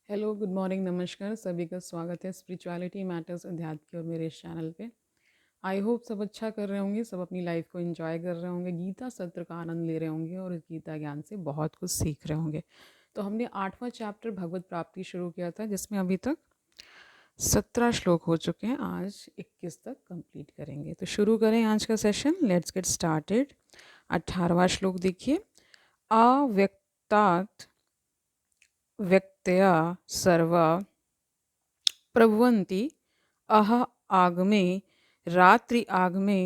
Hello, good morning, नमस्कार। सभी का स्वागत है स्पिरिचुअलिटी मैटर्स अध्यात्म की और मेरे इस चैनल पे। आई होप सब अच्छा कर रहे होंगे, सब अपनी लाइफ को एंजॉय कर रहे होंगे, गीता सत्र का आनंद ले रहे होंगे और इस गीता ज्ञान से बहुत कुछ सीख रहे होंगे। तो हमने 8वां चैप्टर भगवत प्राप्ति शुरू किया था, जिसमें अभी तक 17 श्लोक हो चुके हैं। आज 21 तक कंप्लीट करेंगे। तो शुरू करें आज का सेशन। Let's get started. 18वां श्लोक देखिए। अव्यक्तात् व्यक्तया सर्वा प्रभवन्ति अह आगमे रात्रि आगमे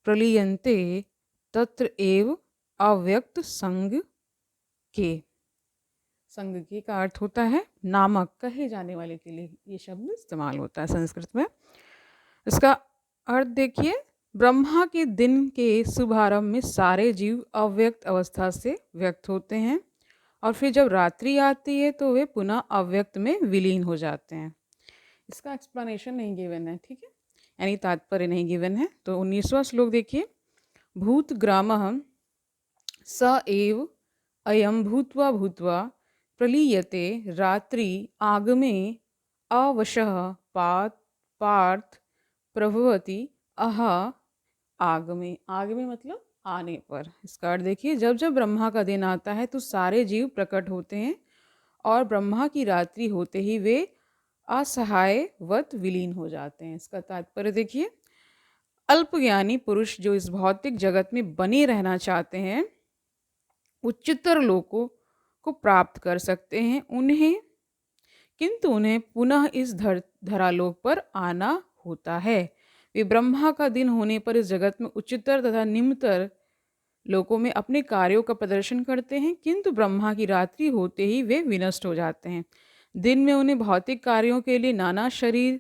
प्रलीयन्ते तत्र एव अव्यक्त संग के। संग के का अर्थ होता है नामक, कहे जाने वाले के लिए ये शब्द इस्तेमाल होता है संस्कृत में। इसका अर्थ देखिए, ब्रह्मा के दिन के शुभारंभ में सारे जीव अव्यक्त अवस्था से व्यक्त होते हैं और फिर जब रात्रि आती है तो वे पुनः अव्यक्त में विलीन हो जाते हैं। इसका एक्सप्लेनेशन नहीं गिवन है, ठीक है, यानी तात्पर्य नहीं गिवन है। तो 19वां श्लोक देखिए। भूत ग्रामः स एव अयम भूत्वा भूत्वा प्रलीयते रात्रि आगमे अवशः पार्थ प्रभवति अह आगमे। आगमे मतलब आने पर। इसका अर्थ देखिए, जब जब ब्रह्मा का दिन आता है तो सारे जीव प्रकट होते हैं और ब्रह्मा की रात्रि होते ही वे असहायवत विलीन हो जाते हैं। इसका तात्पर्य देखिए, अल्पज्ञानी पुरुष जो इस भौतिक जगत में बने रहना चाहते हैं उच्चतर लोकों को प्राप्त कर सकते हैं उन्हें, किंतु उन्हें पुनः इस धरालोक पर आना होता है। वे ब्रह्मा का दिन होने पर इस जगत में उच्चतर तथा निम्नतर लोकों में अपने कार्यों का प्रदर्शन करते हैं, किंतु ब्रह्मा की रात्रि होते ही वे विनष्ट हो जाते हैं। दिन में उन्हें भौतिक कार्यों के लिए नाना शरीर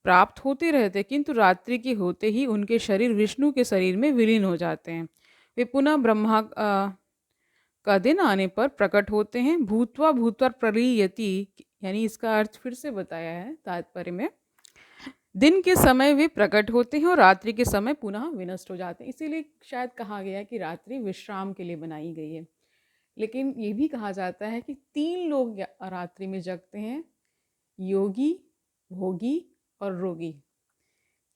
प्राप्त होते रहते, किंतु रात्रि के होते ही उनके शरीर विष्णु के शरीर में विलीन हो जाते हैं। वे पुनः ब्रह्मा का दिन आने पर प्रकट होते हैं। भूतवा भूतवा प्रलीयति, यानी इसका अर्थ फिर से बताया है तात्पर्य में। दिन के समय वे प्रकट होते हैं और रात्रि के समय पुनः विनष्ट हो जाते हैं। इसीलिए शायद कहा गया है कि रात्रि विश्राम के लिए बनाई गई है। लेकिन ये भी कहा जाता है कि 3 लोग रात्रि में जगते हैं, योगी, भोगी और रोगी।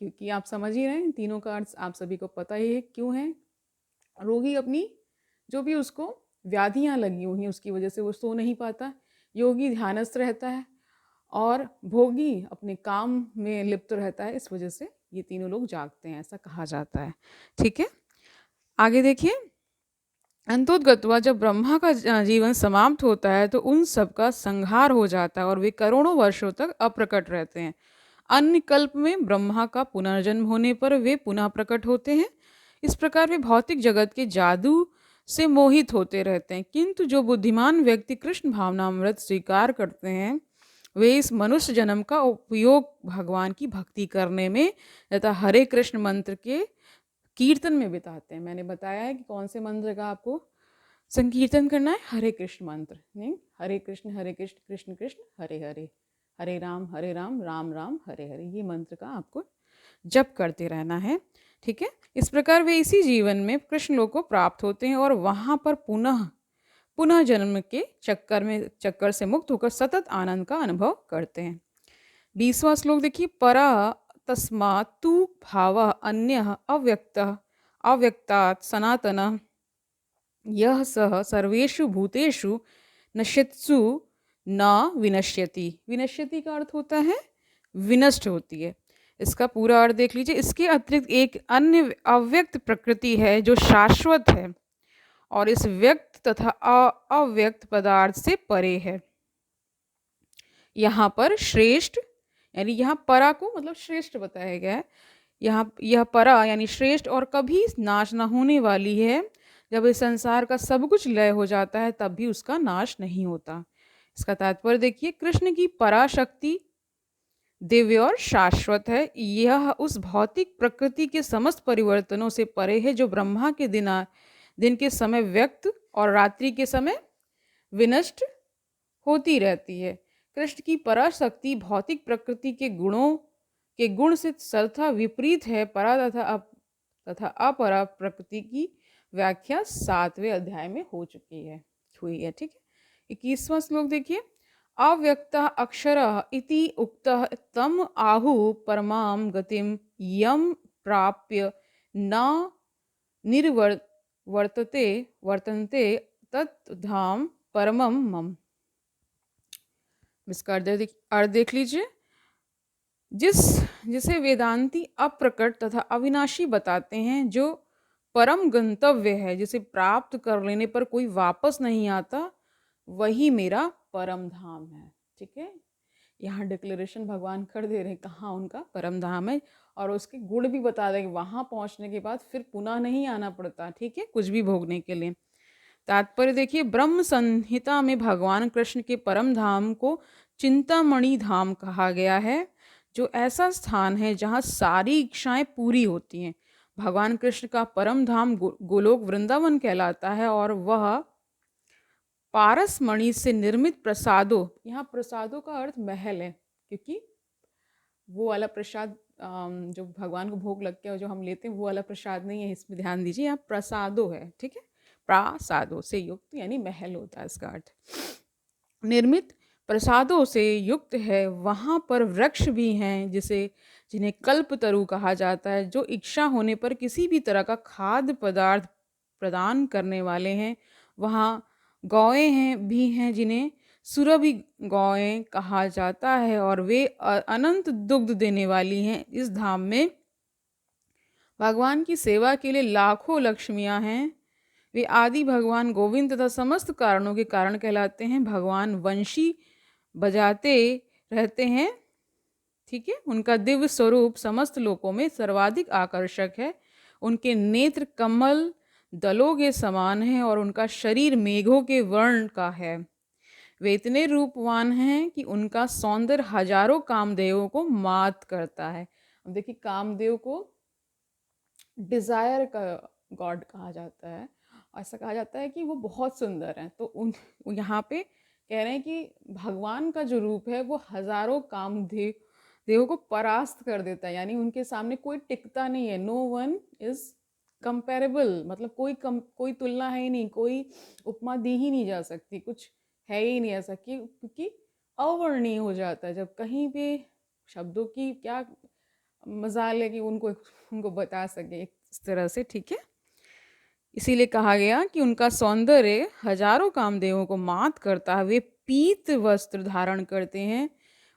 क्योंकि आप समझ ही रहे हैं, तीनों का अर्थ आप सभी को पता ही है क्यों है। रोगी अपनी जो भी उसको व्याधियां लगी हुई हैं उसकी वजह से वो सो नहीं पाता। योगी ध्यानस्थ रहता है और भोगी अपने काम में लिप्त रहता है। इस वजह से ये तीनों लोग जागते हैं, ऐसा कहा जाता है। ठीक है, आगे देखिए। अंतोदगत्वा, जब ब्रह्मा का जीवन समाप्त होता है तो उन सब का संहार हो जाता है और वे करोड़ों वर्षों तक अप्रकट रहते हैं। अन्य कल्प में ब्रह्मा का पुनर्जन्म होने पर वे पुनः प्रकट होते हैं। इस प्रकार वे भौतिक जगत के जादू से मोहित होते रहते हैं, किंतु जो बुद्धिमान व्यक्ति कृष्ण भावनामृत स्वीकार करते हैं वे इस मनुष्य जन्म का उपयोग भगवान की भक्ति करने में तथा हरे कृष्ण मंत्र के कीर्तन में बिताते हैं। मैंने बताया है कि कौन से मंत्र का आपको संकीर्तन करना है। हरे कृष्ण मंत्र नहीं, हरे कृष्ण कृष्ण कृष्ण हरे हरे, हरे राम राम राम हरे हरे, ये मंत्र का आपको जप करते रहना है। ठीक है, इस प्रकार वे इसी जीवन में कृष्ण लोक को प्राप्त होते हैं और वहां पर पुनः पुनः जन्म के चक्कर से मुक्त होकर सतत आनंद का अनुभव करते हैं। 20वां श्लोक देखिए। परा तस्मात् तु भावः अन्यः अव्यक्तः अव्यक्तात् सनातनः यह सह सर्वेषु भूतेषु नश्यत्सु न विनश्यति। विनश्यति का अर्थ होता है विनष्ट होती है। इसका पूरा अर्थ देख लीजिए। इसके अतिरिक्त एक अन्य अव्यक्त प्रकृति है जो शाश्वत है और इस व्यक्त तथा अव्यक्त पदार्थ से परे है। यहाँ पर श्रेष्ठ, यानी यहाँ परा को मतलब श्रेष्ठ बताया गया है। यहाँ यह परा यानी श्रेष्ठ और कभी नाश न होने वाली है। जब इस संसार का सब कुछ लय हो जाता है तब भी उसका नाश नहीं होता। इसका तात्पर्य देखिए, कृष्ण की पराशक्ति दिव्य और शाश्वत है। यह उस भौतिक प्रकृति के समस्त परिवर्तनों से परे है जो ब्रह्मा के दिन के समय व्यक्त और रात्रि के समय विनष्ट होती रहती है। कृष्ण की पराशक्ति भौतिक प्रकृति के गुण से सर्वथा विपरीत है। परा तथा अपरा प्रकृति की व्याख्या 7वें अध्याय में हुई है। ठीक है, 21वां श्लोक देखिए। अव्यक्तः अक्षरः इति उक्तः तम आहुः परमां गतिं यं प्राप्य न निर्वर्तते वर्तन्ते तत् धाम परमं मम। इसका अर्थ देख लीजिए। जिस जिसे वेदांती अप्रकट तथा अविनाशी बताते हैं, जो परम गंतव्य है, जिसे प्राप्त कर लेने पर कोई वापस नहीं आता, वही मेरा परम धाम है। ठीक है, यहाँ डिक्लेरेशन भगवान कर दे रहे कहाँ उनका परम धाम है, और उसके गुण भी बता दें कि वहाँ पहुँचने के बाद फिर पुनः नहीं आना पड़ता। ठीक है, कुछ भी भोगने के लिए। तात्पर्य देखिए, ब्रह्म संहिता में भगवान कृष्ण के परम धाम को चिंतामणि धाम कहा गया है, जो ऐसा स्थान है जहाँ सारी इच्छाएं पूरी होती हैं। भगवान कृष्ण का परम धाम गोलोक वृंदावन कहलाता है, और वह पारस मणि से निर्मित प्रसादों, यहाँ प्रसादों का अर्थ महल है, क्योंकि वो वाला प्रसाद जो भगवान को भोग लग के जो हम लेते हैं वो वाला प्रसाद नहीं है, इसमें ध्यान दीजिए। यहाँ प्रसादों है। ठीक है, प्रासादों से युक्त यानी महल होता है इसका अर्थ। निर्मित प्रसादों से युक्त है। वहाँ पर वृक्ष भी हैं जिन्हें कल्पतरु कहा जाता है, जो इच्छा होने पर किसी भी तरह का खाद्य पदार्थ प्रदान करने वाले हैं। वहाँ गौएं भी हैं जिन्हें सुरभि गौएं कहा जाता है, और वे अनंत दुग्ध देने वाली हैं। इस धाम में भगवान की सेवा के लिए लाखों लक्ष्मियां हैं। वे आदि भगवान गोविंद तथा समस्त कारणों के कारण कहलाते हैं। भगवान वंशी बजाते रहते हैं। ठीक है, उनका दिव्य स्वरूप समस्त लोकों में सर्वाधिक आकर्षक है। उनके नेत्र कमल दलों के समान हैं, और उनका शरीर मेघों के वर्ण का है। वे इतने रूपवान हैं कि उनका सौंदर्य हजारों कामदेवों को मात करता है। अब देखिए, कामदेव को डिजायर का गॉड कहा जाता है। ऐसा कहा जाता है कि वो बहुत सुंदर हैं। तो यहाँ पे कह रहे हैं कि भगवान का जो रूप है वो हजारों कामदेवों को परास्त कर देता है, यानी उनके सामने कोई टिकता नहीं है। नो वन इज कंपेरेबल, मतलब कोई तुलना है ही नहीं, कोई उपमा दी ही नहीं जा सकती, कुछ है ही नहीं ऐसा, क्योंकि अवर्णीय हो जाता है। जब कहीं पे शब्दों की क्या मजाल है कि उनको बता सके इस तरह से। ठीक है, इसीलिए कहा गया कि उनका सौंदर्य हजारों कामदेवों को मात करता है। वे पीत वस्त्र धारण करते हैं,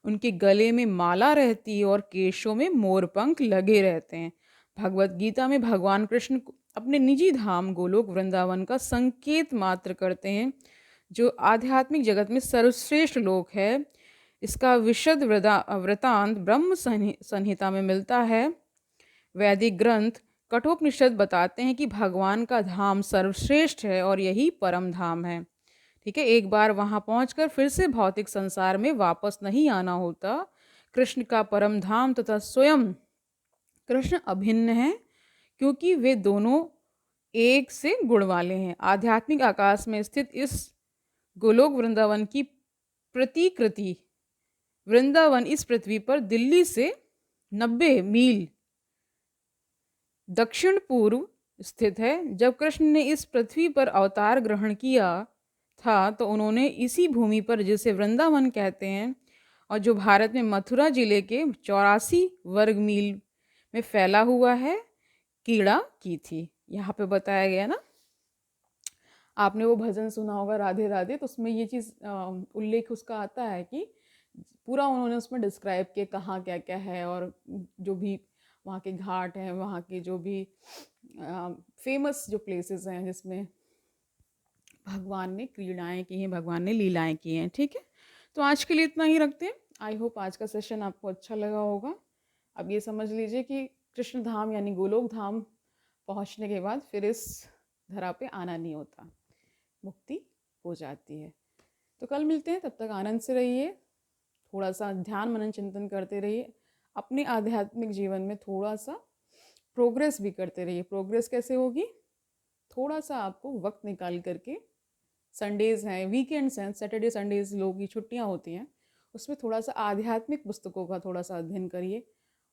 उनके गले में माला रहती है और केशों में मोरपंख लगे रहते हैं। भगवत गीता में भगवान कृष्ण अपने निजी धाम गोलोक वृंदावन का संकेत मात्र करते हैं, जो आध्यात्मिक जगत में सर्वश्रेष्ठ लोक है। इसका विशद वृतांत ब्रह्म संहिता में मिलता है। वैदिक ग्रंथ कठोपनिषद बताते हैं कि भगवान का धाम सर्वश्रेष्ठ है और यही परम धाम है। ठीक है, एक बार वहां पहुंचकर फिर से भौतिक संसार में वापस नहीं आना होता। कृष्ण का परम धाम तथा स्वयं कृष्ण अभिन्न है, क्योंकि वे दोनों एक से गुण वाले हैं। आध्यात्मिक आकाश में स्थित इस गोलोक वृंदावन की प्रतिकृति वृंदावन इस पृथ्वी पर दिल्ली से 90 मील दक्षिण पूर्व स्थित है। जब कृष्ण ने इस पृथ्वी पर अवतार ग्रहण किया था, तो उन्होंने इसी भूमि पर, जिसे वृंदावन कहते हैं और जो भारत में मथुरा जिले के 84 वर्ग मील में फैला हुआ है, क्रीड़ा की थी। यहाँ पे बताया गया ना, आपने वो भजन सुना होगा राधे राधे, तो उसमें ये चीज़ उल्लेख उसका आता है कि पूरा उन्होंने उसमें डिस्क्राइब किया कहाँ क्या क्या है, और जो भी वहाँ के घाट हैं, वहाँ के जो भी फेमस जो प्लेसेस हैं जिसमें भगवान ने क्रीड़ाएं की हैं, भगवान ने लीलाएं की हैं। ठीक है, तो आज के लिए इतना ही रखते हैं। आई होप आज का सेशन आपको अच्छा लगा होगा। अब ये समझ लीजिए कि कृष्ण धाम यानी गोलोक धाम पहुँचने के बाद फिर इस धरा पे आना नहीं होता, मुक्ति हो जाती है। तो कल मिलते हैं, तब तक आनंद से रहिए, थोड़ा सा ध्यान मनन चिंतन करते रहिए, अपने आध्यात्मिक जीवन में थोड़ा सा प्रोग्रेस भी करते रहिए। प्रोग्रेस कैसे होगी? थोड़ा सा आपको वक्त निकाल करके, संडेज़ हैं, वीकेंड्स हैं, सैटरडे संडेज़ लोगों की छुट्टियां होती हैं, उसमें थोड़ा सा आध्यात्मिक पुस्तकों का थोड़ा सा अध्ययन करिए,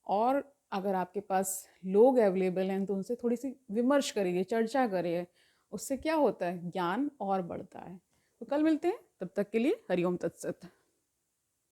और अगर आपके पास लोग अवेलेबल हैं तो उनसे थोड़ी सी विमर्श करिए, चर्चा करिए। उससे क्या होता है, ज्ञान और बढ़ता है। तो कल मिलते हैं, तब तक के लिए हरिओम तत्सत।